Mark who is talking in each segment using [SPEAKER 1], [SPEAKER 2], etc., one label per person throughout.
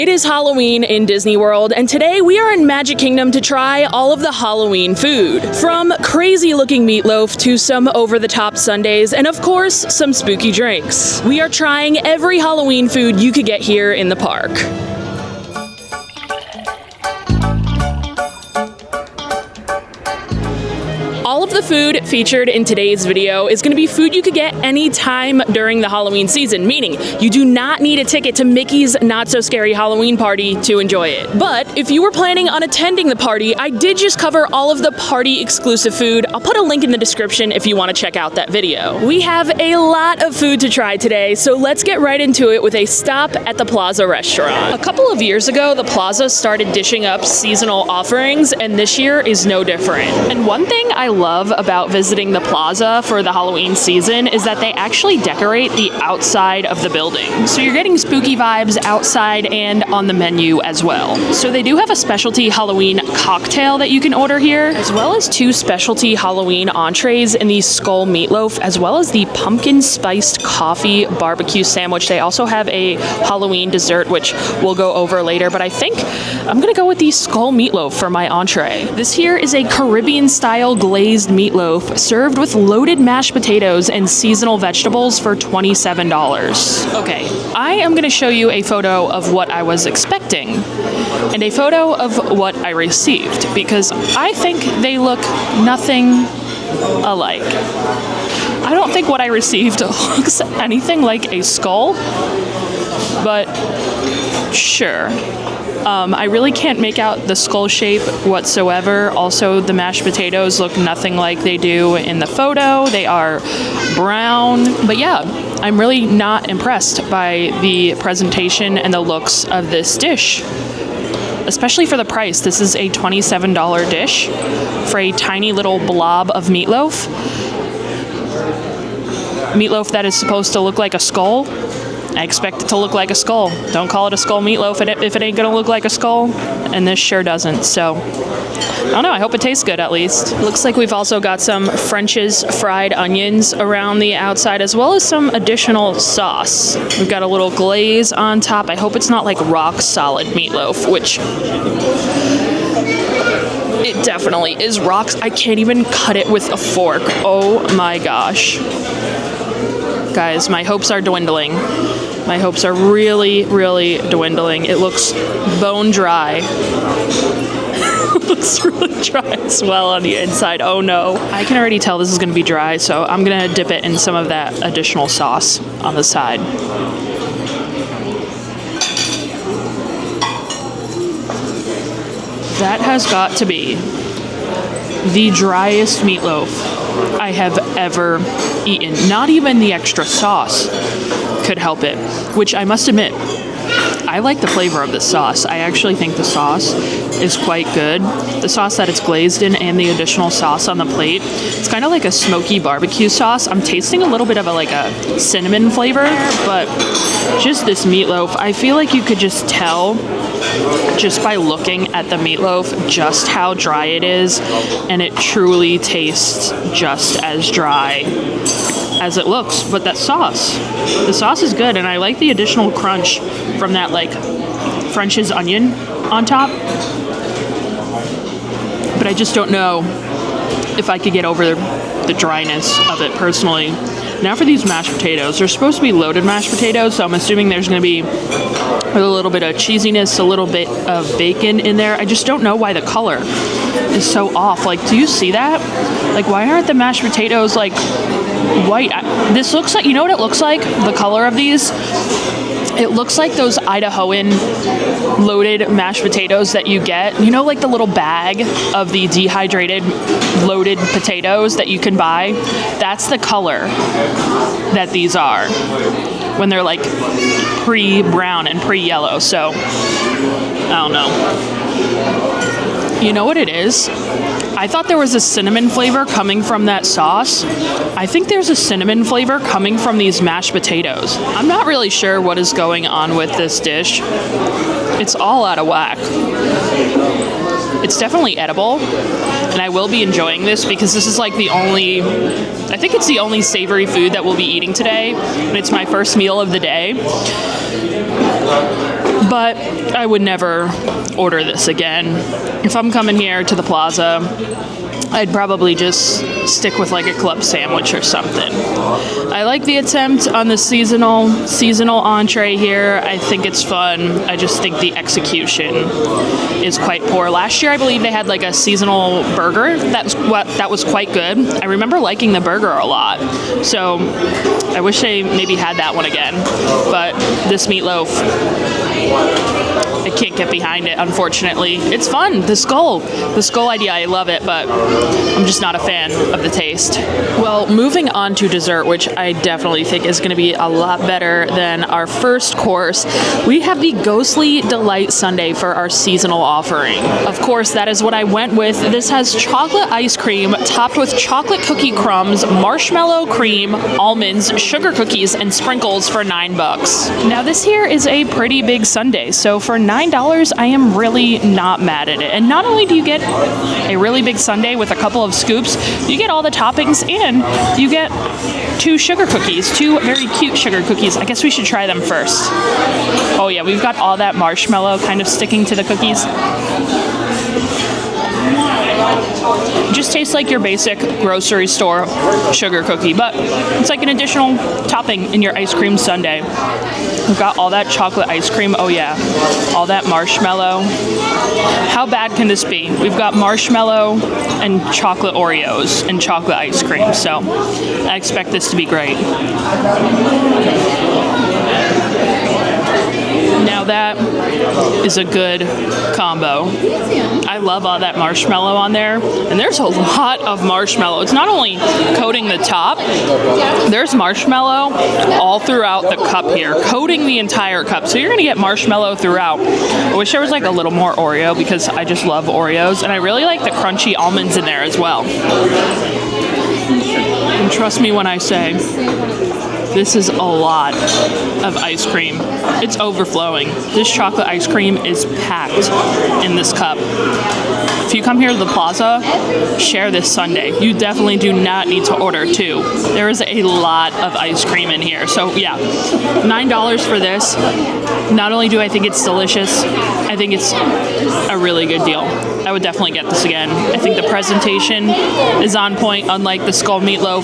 [SPEAKER 1] It is Halloween in Disney World, and today we are in Magic Kingdom to try all of the Halloween food. From crazy looking meatloaf to some over-the-top sundaes, and of course, some spooky drinks. We are trying every Halloween food you could get here in the park. All of the food featured in today's video is going to be food you could get anytime during the Halloween season, meaning you do not need a ticket to Mickey's Not So Scary Halloween party to enjoy it. But if you were planning on attending the party, I did just cover all of the party exclusive food. I'll put a link in the description if you want to check out that video. We have a lot of food to try today, so let's get right into it with a stop at the Plaza Restaurant. A couple of years ago, the Plaza started dishing up seasonal offerings, and this year is no different. And one thing I love about visiting the Plaza for the Halloween season is that they actually decorate the outside of the building. So you're getting spooky vibes outside and on the menu as well. So they do have a specialty Halloween cocktail that you can order here, as well as 2 specialty Halloween entrees in the skull meatloaf, as well as the pumpkin spiced coffee barbecue sandwich. They also have a Halloween dessert, which we'll go over later, but I think I'm gonna go with the skull meatloaf for my entree. This here is a Caribbean style glazed meatloaf served with loaded mashed potatoes and seasonal vegetables for $27. Okay, I am going to show you a photo of what I was expecting and a photo of what I received, because I think they look nothing alike. I don't think what I received looks anything like a skull, but sure. I really can't make out the skull shape whatsoever. Also, the mashed potatoes look nothing like they do in the photo. They are brown. But yeah, I'm really not impressed by the presentation and the looks of this dish, especially for the price. This is a $27 dish for a tiny little blob of meatloaf. Meatloaf that is supposed to look like a skull. I expect it to look like a skull. Don't call it a skull meatloaf if it ain't gonna look like a skull, and this sure doesn't, so I don't know, I hope it tastes good at least. Looks like we've also got some French's fried onions around the outside, as well as some additional sauce. We've got a little glaze on top. I hope it's not like rock solid meatloaf, which it definitely is rocks. I can't even cut it with a fork. Oh my gosh. Guys, my hopes are dwindling. My hopes are really, really dwindling. It looks bone dry. It looks really dry as well on the inside. Oh no. I can already tell this is going to be dry, so I'm going to dip it in some of that additional sauce on the side. That has got to be the driest meatloaf I have ever eaten. Not even the extra sauce could help it, which I must admit, I like the flavor of this sauce. I actually think the sauce is quite good. The sauce that it's glazed in and the additional sauce on the plate, it's kind of like a smoky barbecue sauce. I'm tasting a little bit of a cinnamon flavor, but just this meatloaf, I feel like you could just tell just by looking at the meatloaf just how dry it is, and it truly tastes just as dry as it looks. But that sauce, the sauce is good, and I like the additional crunch from that like French's onion on top, but I just don't know if I could get over the dryness of it personally. Now for these mashed potatoes, they're supposed to be loaded mashed potatoes, so I'm assuming there's going to be a little bit of cheesiness, a little bit of bacon in there. I just don't know why the color is so off. Like, do you see that? Like, why aren't the mashed potatoes like white? This looks like, you know what it looks like? The color of these? It looks like those Idahoan loaded mashed potatoes that you get. You know, like the little bag of the dehydrated loaded potatoes that you can buy? That's the color that these are when they're like pre-brown and pre-yellow. So, I don't know. You know what it is? I thought there was a cinnamon flavor coming from that sauce. I think there's a cinnamon flavor coming from these mashed potatoes. I'm not really sure what is going on with this dish. It's all out of whack. It's definitely edible, and I will be enjoying this because this is like the only, I think it's the only savory food that we'll be eating today, and it's my first meal of the day. but I would never order this again. If I'm coming here to the Plaza, I'd probably just stick with like a club sandwich or something. I like the attempt on the seasonal entree here. I think it's fun. I just think the execution is quite poor. Last year, I believe they had like a seasonal burger. That was quite good. I remember liking the burger a lot. So I wish they maybe had that one again. But this meatloaf, I can't get behind it, unfortunately. It's fun. The skull idea, I love it, but I'm just not a fan of the taste. Well, moving on to dessert, which I definitely think is going to be a lot better than our first course, we have the Ghostly Delight Sundae for our seasonal offering. Of course, that is what I went with. This has chocolate ice cream topped with chocolate cookie crumbs, marshmallow cream, almonds, sugar cookies, and sprinkles for $9. Now, this here is a pretty big sundae, so for $9, I am really not mad at it. And not only do you get a really big sundae with a couple of scoops, you get all the toppings and you get 2 sugar cookies, 2 very cute sugar cookies. I guess we should try them first. Oh yeah, we've got all that marshmallow kind of sticking to the cookies. It just tastes like your basic grocery store sugar cookie, but it's like an additional topping in your ice cream sundae. We've got all that chocolate ice cream. Oh yeah, all that marshmallow. How bad can this be? We've got marshmallow and chocolate Oreos and chocolate ice cream, so I expect this to be great. Now that is a good combo. I love all that marshmallow on there, and there's a lot of marshmallow. It's not only coating the top, there's marshmallow all throughout the cup here, coating the entire cup. So you're gonna get marshmallow throughout. I wish there was like a little more Oreo because I just love Oreos, and I really like the crunchy almonds in there as well. And trust me when I say, this is a lot of ice cream. It's overflowing. This chocolate ice cream is packed in this cup. If you come here to the Plaza, share this sundae. You definitely do not need to order 2. There is a lot of ice cream in here. So yeah, $9 for this. Not only do I think it's delicious, I think it's a really good deal. I would definitely get this again. I think the presentation is on point, unlike the skull meatloaf,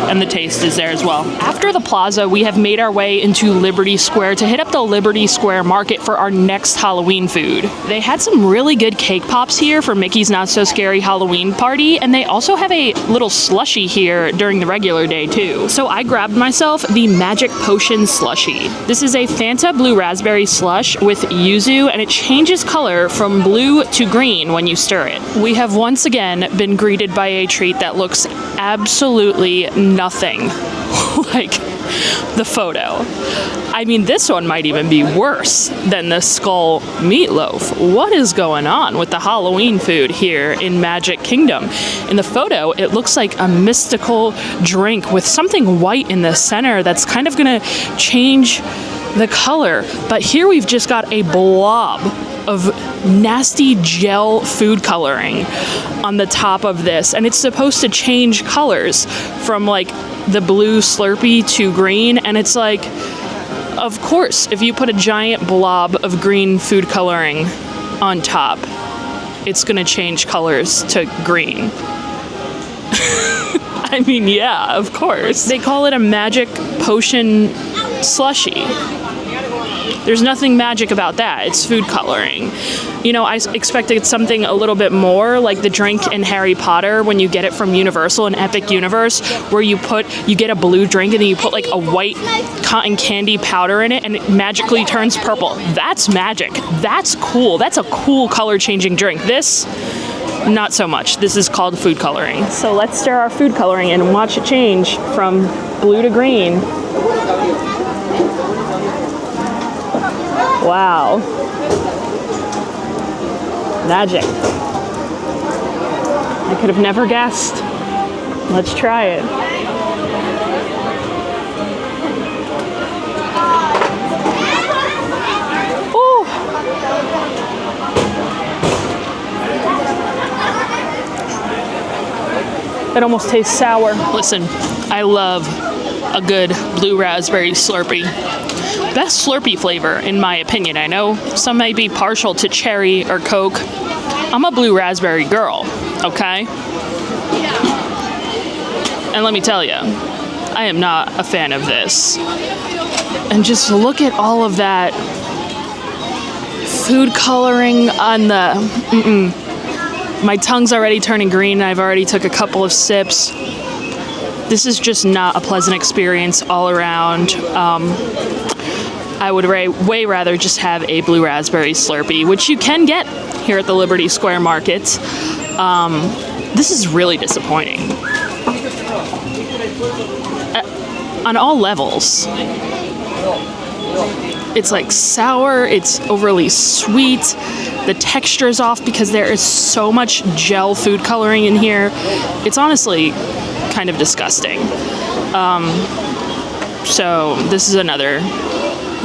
[SPEAKER 1] and the taste is there as well. After the Plaza, we have made our way into Liberty Square to hit up the Liberty Square Market for our next Halloween food. They had some really good cake pops here for Mickey's Not So Scary Halloween Party, and they also have a little slushie here during the regular day too. So I grabbed myself the Magic Potion slushie. This is a Fanta Blue Raspberry slush with yuzu, and it changes color from blue to green when you stir it. We have once again been greeted by a treat that looks absolutely nothing like the photo. I mean, this one might even be worse than the skull meatloaf. What is going on with the Halloween food here in Magic Kingdom? In the photo, it looks like a mystical drink with something white in the center that's kind of gonna change the color. But here we've just got a blob of nasty gel food coloring on the top of this, and it's supposed to change colors from like the blue Slurpee to green, and it's like, of course, if you put a giant blob of green food coloring on top, it's gonna change colors to green. I mean, yeah, of course. They call it a Magic Potion slushie. There's nothing magic about that. It's food coloring. You know, I expected something a little bit more like the drink in Harry Potter when you get it from Universal and Epic Universe, where you get a blue drink and then you put like a white cotton candy powder in it and it magically turns purple. That's magic. That's cool. That's a cool color changing drink. This, not so much. This is called food coloring. So let's stir our food coloring in and watch it change from blue to green. Wow. Magic. I could have never guessed. Let's try it. Ooh. It almost tastes sour. Listen, I love a good blue raspberry Slurpee. best Slurpee flavor, in my opinion. I know some may be partial to cherry or Coke. I'm a blue raspberry girl, okay? And let me tell you, I am not a fan of this. And just look at all of that food coloring on the... My tongue's already turning green. I've already took a couple of sips. This is just not a pleasant experience all around. I would way rather just have a blue raspberry Slurpee, which you can get here at the Liberty Square Market. This is really disappointing. On all levels. It's like sour, it's overly sweet, the texture is off because there is so much gel food coloring in here. It's honestly kind of disgusting. So this is another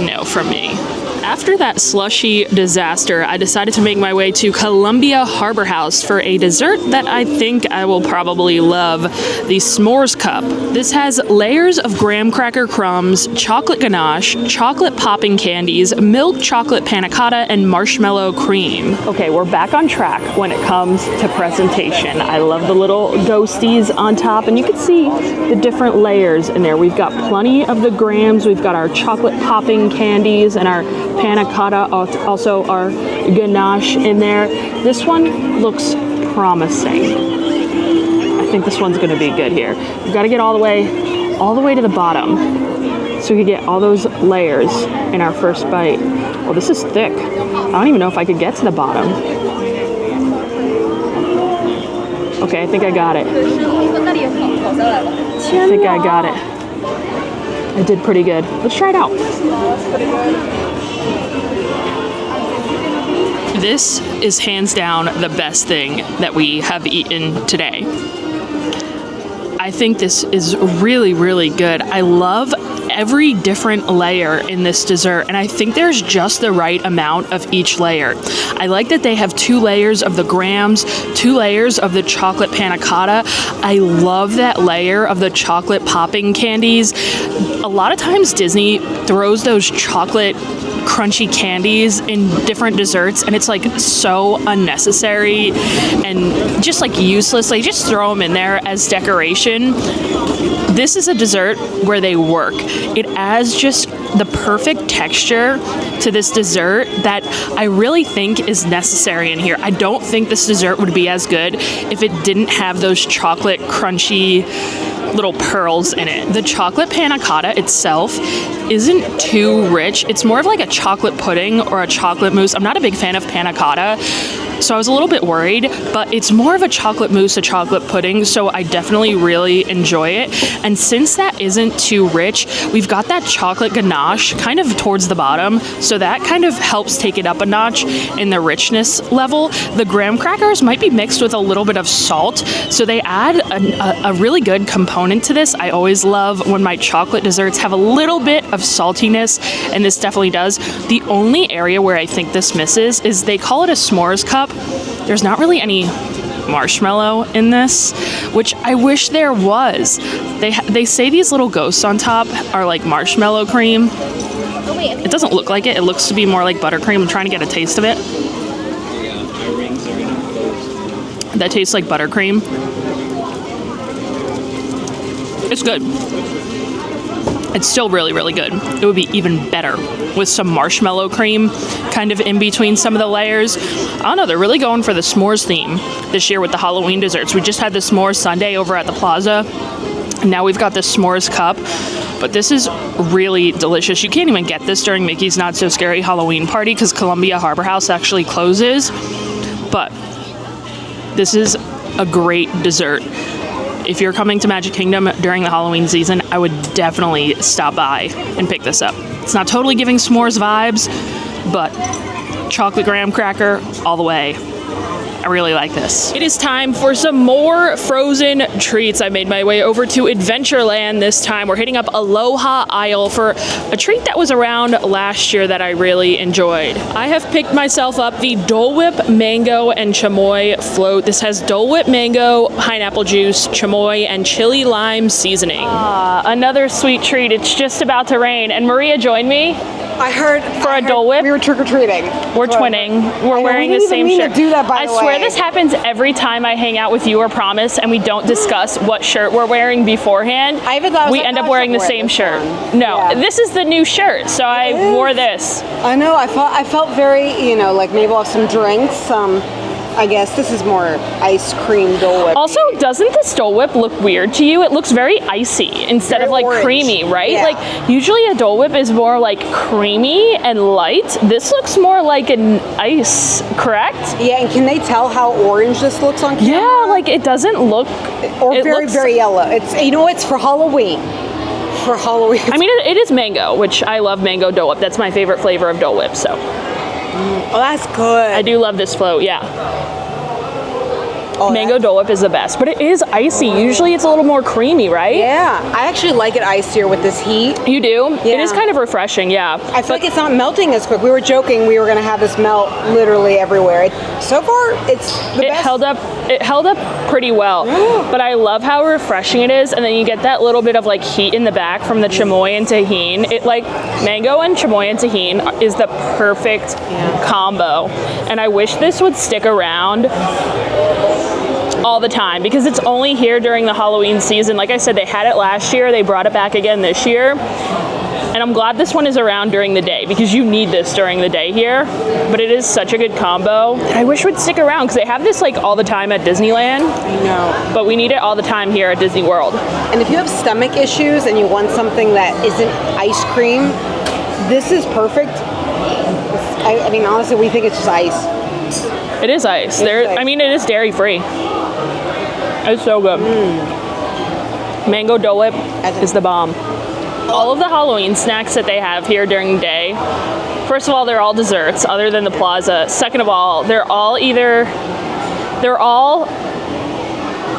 [SPEAKER 1] no from me. After that slushy disaster, I decided to make my way to Columbia Harbor House for a dessert that I think I will probably love, the s'mores cup. This has layers of graham cracker crumbs, chocolate ganache, chocolate popping candies, milk chocolate panna cotta, and marshmallow cream. Okay, we're back on track when it comes to presentation. I love the little ghosties on top, and you can see the different layers in there. We've got plenty of the grahams, we've got our chocolate popping candies, and our panna cotta, also our ganache in there. This one looks promising. I think this one's going to be good here. We've got to get all the way to the bottom so we can get all those layers in our first bite. Well, this is thick. I don't even know if I could get to the bottom. Okay, I think I got it. I think I got it. I did pretty good. Let's try it out. This is hands down the best thing that we have eaten today. I think this is really, really good. I love every different layer in this dessert, and I think there's just the right amount of each layer. I like that they have 2 layers of the grahams, 2 layers of the chocolate panna cotta. I love that layer of the chocolate popping candies. A lot of times Disney throws those chocolate crunchy candies in different desserts, and it's like so unnecessary and just like useless. They just throw them in there as decoration. This is a dessert where they work. It adds just the perfect texture to this dessert that I really think is necessary in here. I don't think this dessert would be as good if it didn't have those chocolate crunchy little pearls in it. The chocolate panna cotta itself isn't too rich. It's more of like a chocolate pudding or a chocolate mousse. I'm not a big fan of panna cotta, so I was a little bit worried, but it's more of a chocolate mousse, a chocolate pudding, so I definitely really enjoy it. And since that isn't too rich, we've got that chocolate ganache kind of towards the bottom, so that kind of helps take it up a notch in the richness level. The graham crackers might be mixed with a little bit of salt, so they add a really good component to this. I always love when my chocolate desserts have a little bit of saltiness, and this definitely does. The only area where I think this misses is they call it a s'mores cup. There's not really any marshmallow in this, which I wish there was. They say these little ghosts on top are like marshmallow cream. It doesn't look like it. It looks to be more like buttercream. I'm trying to get a taste of it. That tastes like buttercream. It's good. It's still really, really good. It would be even better with some marshmallow cream kind of in between some of the layers. I don't know, they're really going for the s'mores theme this year with the Halloween desserts. We just had the s'mores sundae over at the Plaza, and now we've got the s'mores cup. But this is really delicious. You can't even get this during Mickey's Not So Scary Halloween party because Columbia Harbor House actually closes. But this is a great dessert. If you're coming to Magic Kingdom during the Halloween season, I would definitely stop by and pick this up. It's not totally giving s'mores vibes, but chocolate graham cracker all the way. I I really like this. It is time for some more frozen treats. I made my way over to Adventureland this time. We're hitting up Aloha Isle for a treat that was around last year that I really enjoyed. I have picked myself up the Dole Whip Mango and Chamoy float. This has Dole Whip Mango, pineapple juice, chamoy, and chili lime seasoning. Another sweet treat. It's just about to rain. And Maria joined me.
[SPEAKER 2] I heard
[SPEAKER 1] a Dole Whip.
[SPEAKER 2] We were trick-or-treating.
[SPEAKER 1] We're twinning. We're wearing the same shirt.
[SPEAKER 2] Do that, by
[SPEAKER 1] I
[SPEAKER 2] the way.
[SPEAKER 1] swear this happens every time I hang out with you or Promise and we don't discuss what shirt we're wearing beforehand.
[SPEAKER 2] I even thought
[SPEAKER 1] we end up wearing the same shirt. No,
[SPEAKER 2] yeah.
[SPEAKER 1] This is the new shirt, so I wore this.
[SPEAKER 2] I know. I felt very, like maybe we'll have some drinks. I guess this is more ice cream Dole Whip.
[SPEAKER 1] Also, doesn't this Dole Whip look weird to you? It looks very icy instead of like
[SPEAKER 2] orange.
[SPEAKER 1] creamy, right?
[SPEAKER 2] Yeah.
[SPEAKER 1] Like usually a Dole Whip is more like creamy and light. This looks more like an ice, correct?
[SPEAKER 2] Yeah, and can they tell how orange this looks on camera?
[SPEAKER 1] Yeah, like it doesn't look...
[SPEAKER 2] Or very yellow. It's it's for Halloween. For Halloween.
[SPEAKER 1] I mean, it is mango, which I love mango Dole Whip. That's my favorite flavor of Dole Whip, so...
[SPEAKER 2] Oh, that's good.
[SPEAKER 1] I do love this float, yeah.
[SPEAKER 2] Oh,
[SPEAKER 1] Mango Dole Whip is the best, but it is icy. Usually it's a little more creamy, right?
[SPEAKER 2] Yeah, I actually like it icier with this heat.
[SPEAKER 1] You do?
[SPEAKER 2] Yeah.
[SPEAKER 1] It is kind of refreshing, yeah.
[SPEAKER 2] I feel like it's not melting as quick. We were joking we were going to have this melt literally everywhere. So far, it's the best.
[SPEAKER 1] It held up pretty well, but I love how refreshing it is, and then you get that little bit of like heat in the back from the chamoy and tahini. It like mango and chamoy and tahini is the perfect combo, and I wish this would stick around all the time because it's only here during the Halloween season. Like I said, they had it last year, they brought it back again this year, and I'm glad this one is around during the day because you need this during the day here, but it is such a good combo. I wish it would stick around because they have this like all the time at Disneyland.
[SPEAKER 2] I know.
[SPEAKER 1] But we need it all the time here at Disney World.
[SPEAKER 2] And if you have stomach issues and you want something that isn't ice cream, this is perfect. I mean, honestly, we think it's just ice.
[SPEAKER 1] It is ice. I mean, it is dairy free. It's so good. Mango Dole Whip is the bomb. All of the Halloween snacks that they have here during the day, first of all, they're all desserts other than the Plaza. Second of all, they're all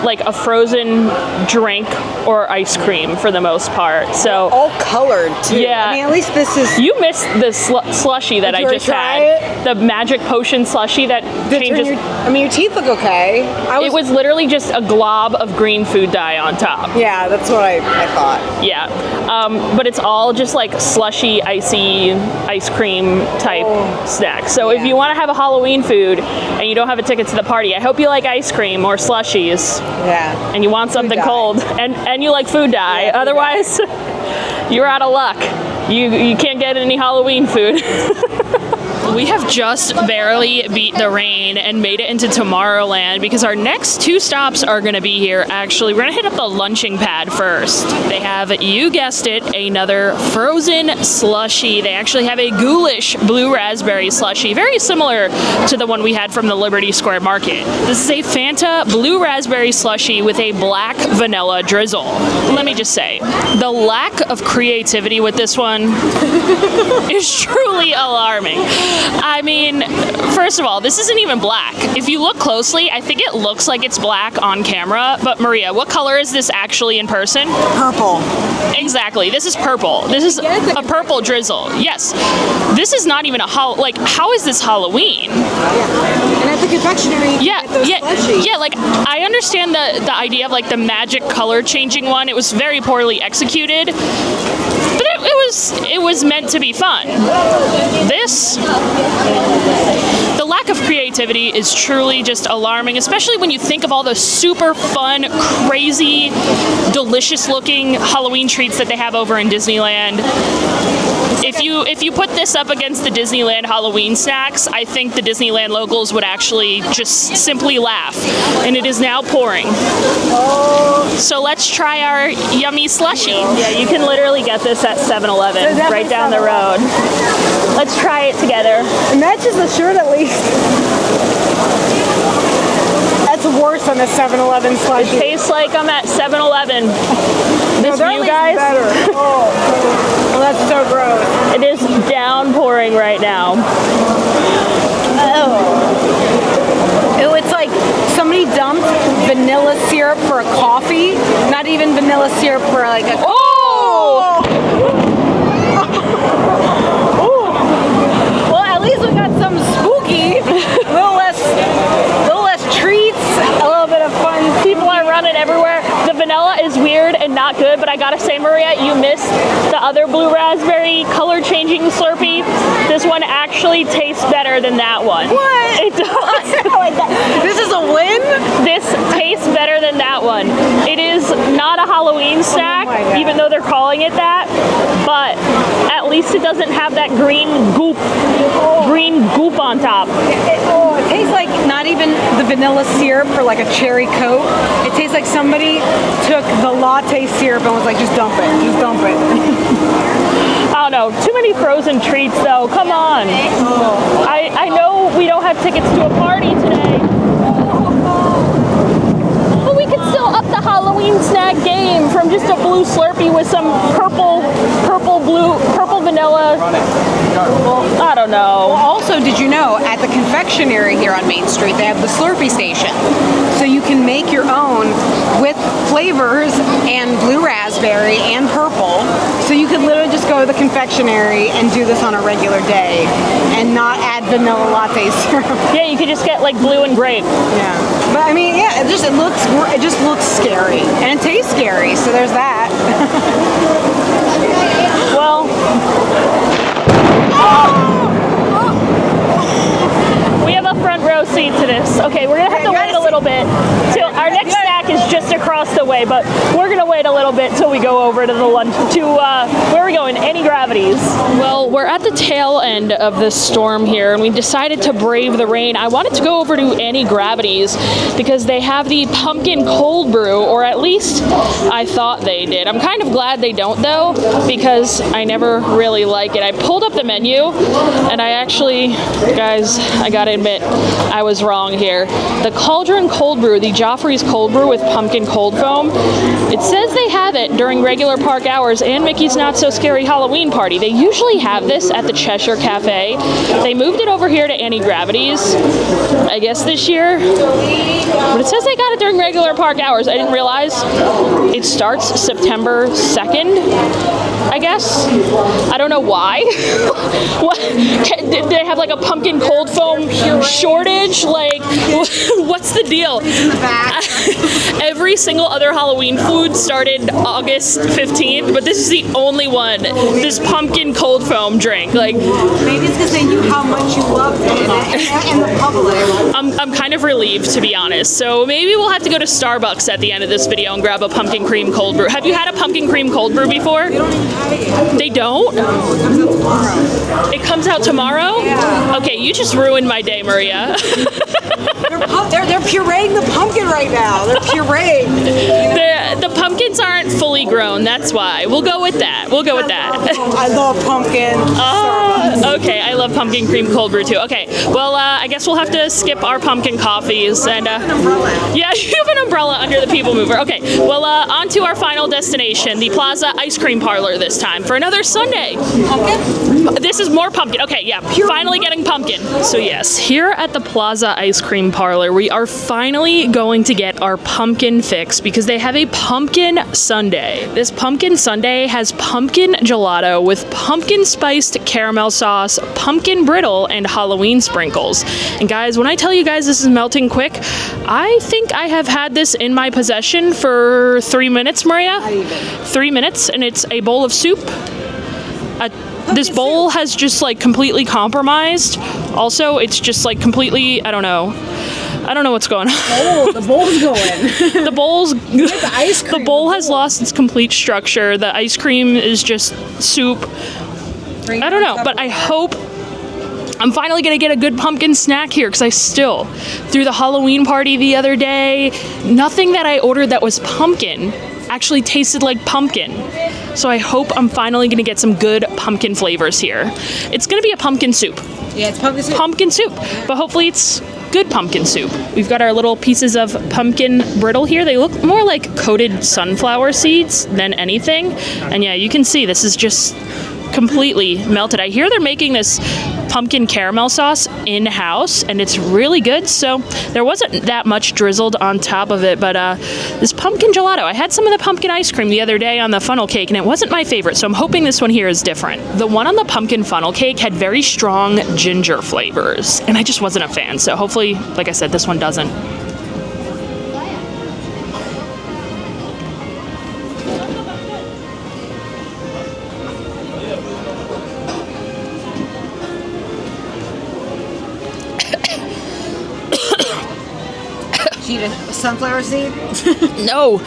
[SPEAKER 1] like a frozen drink or ice cream for the most part. So
[SPEAKER 2] all colored too.
[SPEAKER 1] Yeah.
[SPEAKER 2] I mean, at least this is.
[SPEAKER 1] You missed the slushy that I just had. The magic potion slushy that changes.
[SPEAKER 2] Your teeth look okay.
[SPEAKER 1] It was literally just a glob of green food dye on top.
[SPEAKER 2] Yeah, that's what I thought.
[SPEAKER 1] Yeah, but it's all just like slushy, icy, ice cream type snacks. So if you want to have a Halloween food and you don't have a ticket to the party, I hope you like ice cream or slushies.
[SPEAKER 2] Yeah.
[SPEAKER 1] And you want something cold, and you like food dye.
[SPEAKER 2] Yeah,
[SPEAKER 1] otherwise, you're out of luck. You can't get any Halloween food. We have just barely beat the rain and made it into Tomorrowland because our next two stops are going to be here. Actually, we're going to hit up the lunching pad first. They have, you guessed it, another frozen slushie. They actually have a ghoulish blue raspberry slushie, very similar to the one we had from the Liberty Square Market. This is a Fanta blue raspberry slushie with a black vanilla drizzle. Let me just say, the lack of creativity with this one is truly alarming. I mean, first of all, this isn't even black. If you look closely, I think it looks like it's black on camera. But Maria, what color is this actually in person?
[SPEAKER 2] Purple.
[SPEAKER 1] Exactly. This is purple. This is a purple drizzle. Yes. This is not even how is this Halloween?
[SPEAKER 2] Yeah. And at the confectionery, you get those slushies.
[SPEAKER 1] Yeah, like I understand the idea of like the magic color changing one. It was very poorly executed. But it was meant to be fun. The lack of creativity is truly just alarming, especially when you think of all the super fun, crazy, delicious-looking Halloween treats that they have over in Disneyland. If you put this up against the Disneyland Halloween snacks, I think the Disneyland locals would actually just simply laugh. And it is now pouring. So let's try our yummy slushie. Yeah, you can literally get this at 7-Eleven, right down the road. Let's try it together.
[SPEAKER 2] It matches the shirt at least. That's worse than the 7-Eleven slushie.
[SPEAKER 1] It tastes like I'm at 7-Eleven. This view, guys.
[SPEAKER 2] Better. Oh, that's so gross.
[SPEAKER 1] It is downpouring right now.
[SPEAKER 2] Oh. It's like
[SPEAKER 1] gotta say, Maria, you missed the other blue raspberry color changing Slurpee. This one actually tastes better than that one.
[SPEAKER 2] What?
[SPEAKER 1] It does.
[SPEAKER 2] This is a win?
[SPEAKER 1] This tastes better than that one. It is not a Halloween snack,
[SPEAKER 2] my God.
[SPEAKER 1] even though they're calling it that, but at least it doesn't have that green goop on top.
[SPEAKER 2] It tastes like not even the vanilla syrup for like a cherry Coke. It tastes like somebody took the latte syrup and was like, just dump it, just dump it.
[SPEAKER 1] I don't know, too many frozen treats though, come on. I know we don't have tickets to a party today, but we could still up the Halloween snack game from just a blue Slurpee with some purple vanilla. I don't know.
[SPEAKER 2] Also, did you know, at the confectionery here on Main Street, they have the Slurpee station. So you can make your own with flavors and blue raspberry and purple. So you could literally just go to the confectionery and do this on a regular day and not add vanilla latte syrup.
[SPEAKER 1] Yeah, you could just get like blue and grape.
[SPEAKER 2] Yeah. But I mean, yeah, it just looks scary. And it tastes scary, so there's that.
[SPEAKER 1] Well, we have a front row seat to this. Okay, we're gonna have to wait a little bit till our next snack is just across the way, but we're gonna wait a little bit till we go over to the lunch where are we going? Any Gravities. Well, we're at the tail end of this storm here, and we decided to brave the rain. I wanted to go over to Any Gravities because they have the pumpkin cold brew, or at least I thought they did. I'm kind of glad they don't though, because I never really like it. I pulled up the menu, and I actually, guys, I gotta admit, I was wrong here. The Cauldron Cold Brew, the Joffrey's Cold Brew with pumpkin cold foam, it says they have it during regular park hours and Mickey's Not So Scary Halloween Party. They usually have this at the Cheshire Cafe. They moved it over here to Any Gravities, I guess this year. But it says they got it during regular park hours. I didn't realize it starts September 2nd, I guess. I don't know why. What? Did they have like a pumpkin cold foam shortage? Like, what's the deal? Every single other Halloween food started August 15th, but this is the only one. This pumpkin cold foam drink. Like,
[SPEAKER 2] Maybe it's because they knew how much you loved it and the public.
[SPEAKER 1] I'm kind of relieved, to be honest. So maybe we'll have to go to Starbucks at the end of this video and grab a pumpkin cream cold brew. Have you had a pumpkin cream cold brew before?
[SPEAKER 2] They don't even have it yet.
[SPEAKER 1] They don't?
[SPEAKER 2] No, it comes out tomorrow.
[SPEAKER 1] It comes out tomorrow?
[SPEAKER 2] Yeah.
[SPEAKER 1] Okay, you just ruined my day, Maria.
[SPEAKER 2] They're pureeing the pumpkin right now. They're pureeing.
[SPEAKER 1] The pumpkins aren't fully grown, that's why. We'll go with that. We'll go with that.
[SPEAKER 2] I love pumpkin.
[SPEAKER 1] Okay, I love pumpkin cream cold brew too. Okay, well, I guess we'll have to skip our pumpkin coffees. And
[SPEAKER 2] An umbrella.
[SPEAKER 1] yeah, you have an umbrella under the people mover. Okay, well, on to our final destination, the Plaza Ice Cream Parlor this time for another Sunday.
[SPEAKER 2] Pumpkin?
[SPEAKER 1] This is more pumpkin. Okay, yeah, finally getting pumpkin. So yes, here at the Plaza Ice Cream Parlor, we are finally going to get our pumpkin fix because they have a pumpkin sundae. This pumpkin sundae has pumpkin gelato with pumpkin spiced caramel sauce, pumpkin brittle, and Halloween sprinkles. And guys, when I tell you guys this is melting quick, I think I have had this in my possession for 3 minutes, Maria. 3 minutes, and it's a bowl of soup. This bowl has just like completely compromised. Also, it's just like completely, I don't know what's going on.
[SPEAKER 2] Oh, the bowl's going.
[SPEAKER 1] The bowl has lost its complete structure. The ice cream is just soup. I don't know, but I hope I'm finally gonna get a good pumpkin snack here because through the Halloween party the other day, nothing that I ordered that was pumpkin actually tasted like pumpkin. So I hope I'm finally gonna get some good pumpkin flavors here. It's gonna be a pumpkin soup.
[SPEAKER 2] Yeah, it's pumpkin soup.
[SPEAKER 1] Pumpkin soup, but hopefully it's good pumpkin soup. We've got our little pieces of pumpkin brittle here. They look more like coated sunflower seeds than anything. And yeah, you can see this is just completely melted. I hear they're making this pumpkin caramel sauce in-house and it's really good, so there wasn't that much drizzled on top of it, but this pumpkin gelato, I had some of the pumpkin ice cream the other day on the funnel cake and it wasn't my favorite, so I'm hoping this one here is different. The one on the pumpkin funnel cake had very strong ginger flavors and I just wasn't a fan, so hopefully, like I said, this one doesn't.
[SPEAKER 2] Did you eat a sunflower seed?
[SPEAKER 1] No,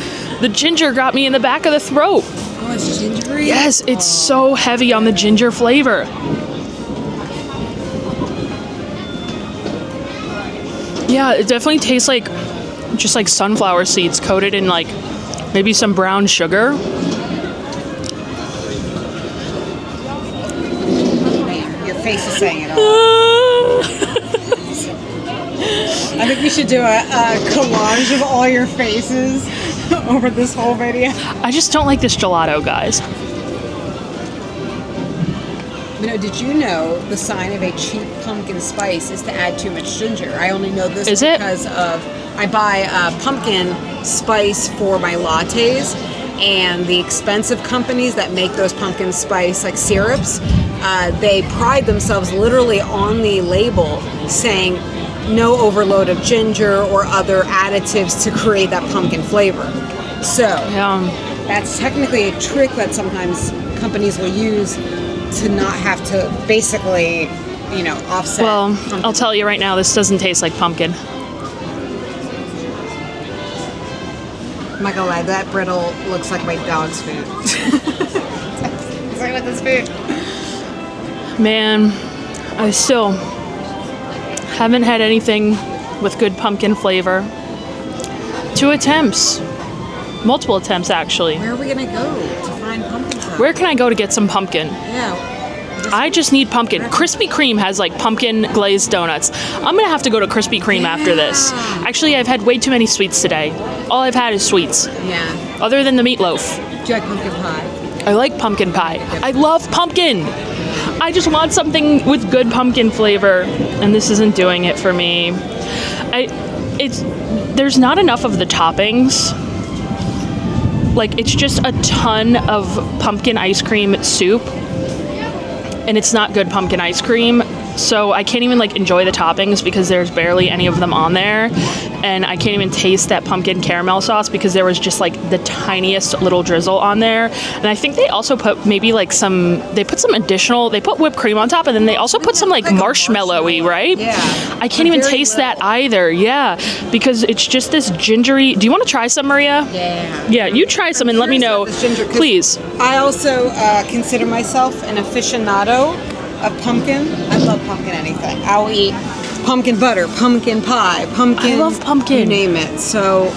[SPEAKER 1] the ginger got me in the back of the throat.
[SPEAKER 2] Oh, it's gingery?
[SPEAKER 1] Yes, it's so heavy on the ginger flavor. Yeah, it definitely tastes like just like sunflower seeds coated in like maybe some brown sugar.
[SPEAKER 2] Your face is saying it all. I think we should do a collage of all your faces over this whole video.
[SPEAKER 1] I just don't like this gelato, guys.
[SPEAKER 2] You know, did you know the sign of a cheap pumpkin spice is to add too much ginger? I only know this because I buy pumpkin spice for my lattes, and the expensive companies that make those pumpkin spice like syrups, they pride themselves literally on the label saying no overload of ginger or other additives to create that pumpkin flavor. So that's technically a trick that sometimes companies will use to not have to basically, you know, offset.
[SPEAKER 1] Well,
[SPEAKER 2] pumpkin.
[SPEAKER 1] I'll tell you right now, this doesn't taste like pumpkin.
[SPEAKER 2] I'm not gonna lie, that brittle looks like my dog's food. It's like with this food.
[SPEAKER 1] Man, I still haven't had anything with good pumpkin flavor. 2 attempts. Multiple attempts, actually.
[SPEAKER 2] Where are we gonna go to find pumpkin pie?
[SPEAKER 1] Where can I go to get some pumpkin?
[SPEAKER 2] Yeah.
[SPEAKER 1] I just need pumpkin. Krispy Kreme has like pumpkin glazed donuts. I'm gonna have to go to Krispy Kreme after this. Actually, I've had way too many sweets today. All I've had is sweets.
[SPEAKER 2] Yeah.
[SPEAKER 1] Other than the meatloaf.
[SPEAKER 2] Do you like pumpkin pie?
[SPEAKER 1] I like pumpkin pie. I love pumpkin. I just want something with good pumpkin flavor, and this isn't doing it for me. There's not enough of the toppings. Like, it's just a ton of pumpkin ice cream soup, and it's not good pumpkin ice cream, so I can't even like enjoy the toppings because there's barely any of them on there, and I can't even taste that pumpkin caramel sauce because there was just like the tiniest little drizzle on there. And I think they also put maybe like they put whipped cream on top, and then they also put some like marshmallowy, right?
[SPEAKER 2] Yeah.
[SPEAKER 1] I can't even taste that either. Yeah, because it's just this gingery. Do you want to try some, Maria?
[SPEAKER 2] Yeah.
[SPEAKER 1] Yeah, you try some and let me know, please.
[SPEAKER 2] I also consider myself an aficionado of pumpkin. I love pumpkin anything. I'll eat pumpkin butter, pumpkin pie, pumpkin.
[SPEAKER 1] I love pumpkin.
[SPEAKER 2] You name it. So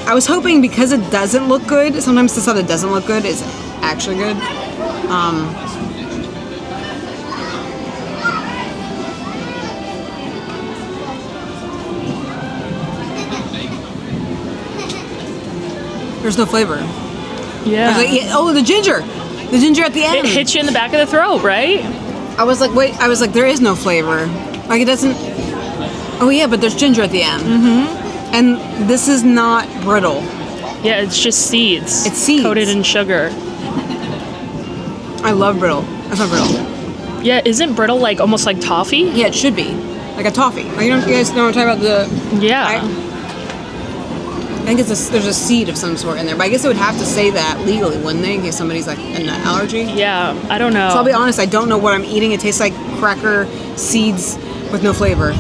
[SPEAKER 2] I was hoping because it doesn't look good, sometimes the stuff that doesn't look good is actually good. There's no flavor.
[SPEAKER 1] Yeah.
[SPEAKER 2] The ginger. The ginger at the end.
[SPEAKER 1] It hits you in the back of the throat, right?
[SPEAKER 2] I was like, wait, there is no flavor. Like, it doesn't. Oh, yeah, but there's ginger at the end. Mm-hmm. And this is not brittle.
[SPEAKER 1] Yeah, it's just seeds.
[SPEAKER 2] It's seeds.
[SPEAKER 1] Coated in sugar.
[SPEAKER 2] I love brittle. That's not brittle.
[SPEAKER 1] Yeah, isn't brittle like almost like toffee?
[SPEAKER 2] Yeah, it should be. Like a toffee. Like, you guys know what I'm talking about?
[SPEAKER 1] Yeah.
[SPEAKER 2] I think there's a seed of some sort in there, but I guess it would have to say that legally, wouldn't they, in case somebody's like an allergy?
[SPEAKER 1] Yeah, I don't know.
[SPEAKER 2] So I'll be honest, I don't know what I'm eating. It tastes like cracker seeds with no flavor.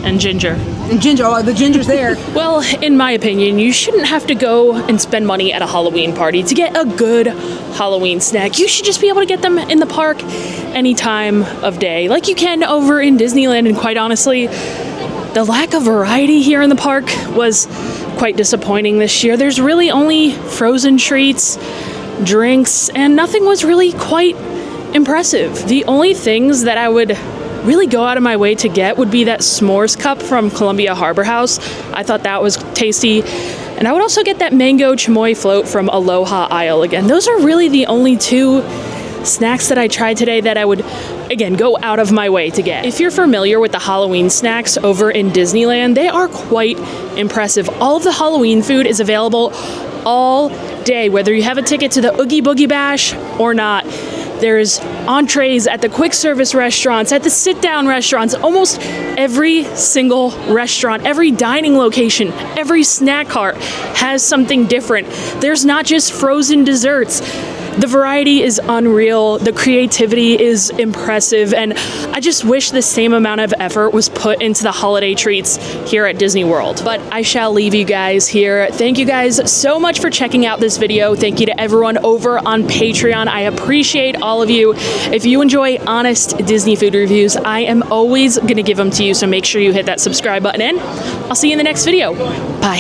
[SPEAKER 1] And ginger.
[SPEAKER 2] And ginger, the ginger's there.
[SPEAKER 1] Well, in my opinion, you shouldn't have to go and spend money at a Halloween party to get a good Halloween snack. You should just be able to get them in the park any time of day, like you can over in Disneyland. And quite honestly, the lack of variety here in the park was quite disappointing this year. There's really only frozen treats, drinks, and nothing was really quite impressive. The only things that I would really go out of my way to get would be that s'mores cup from Columbia Harbour House. I thought that was tasty. And I would also get that mango chamoy float from Aloha Isle again. Those are really the only 2 snacks that I tried today that I would, again, go out of my way to get. If you're familiar with the Halloween snacks over in Disneyland, they are quite impressive. All of the Halloween food is available all day, whether you have a ticket to the Oogie Boogie Bash or not. There's entrees at the quick service restaurants, at the sit-down restaurants, almost every single restaurant, every dining location, every snack cart has something different. There's not just frozen desserts. The variety is unreal, the creativity is impressive, and I just wish the same amount of effort was put into the holiday treats here at Disney World. But I shall leave you guys here. Thank you guys so much for checking out this video. Thank you to everyone over on Patreon. I appreciate all of you. If you enjoy honest Disney food reviews, I am always gonna give them to you, so make sure you hit that subscribe button, and I'll see you in the next video. Bye.